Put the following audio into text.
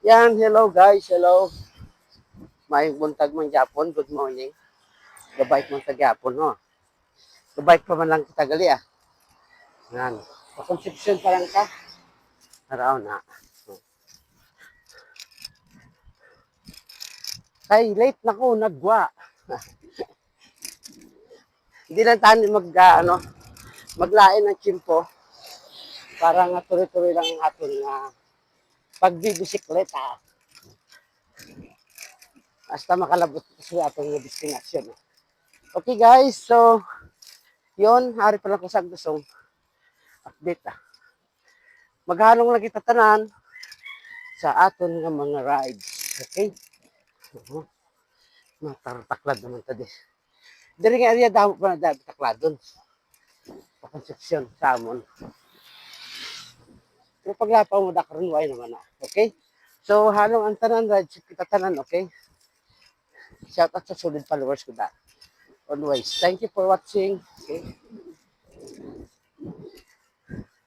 Yan, hello guys, hello. May buntag man Japon, good morning. Gabay mo sa Japon, no? Gabay pa man lang kita gali, ah. Yan. Pa-conception pa lang ka. Araw na. Kay late na ko, nagwa. Hindi lang tayo maglain ng chimpo. Para nga tuloy-tuloy lang ang aton nga pagbibisikleta. Hasta makalabot sa atong destinasyon. Okay guys, so yon hari pa lang ko sa gustong update. Maghanong lagi tatanan sa aton nga mga rides. Okay? Matartaklad naman tadi. Diri nga area daw pa na takladon. Konstruksyon sa amon. Pero paglapaw mo dakaron way naman na. Okay? So halong ang tanan rides kita tanan, okay? Shout out sa solid followers ko da. Always. Thank you for watching. Okay?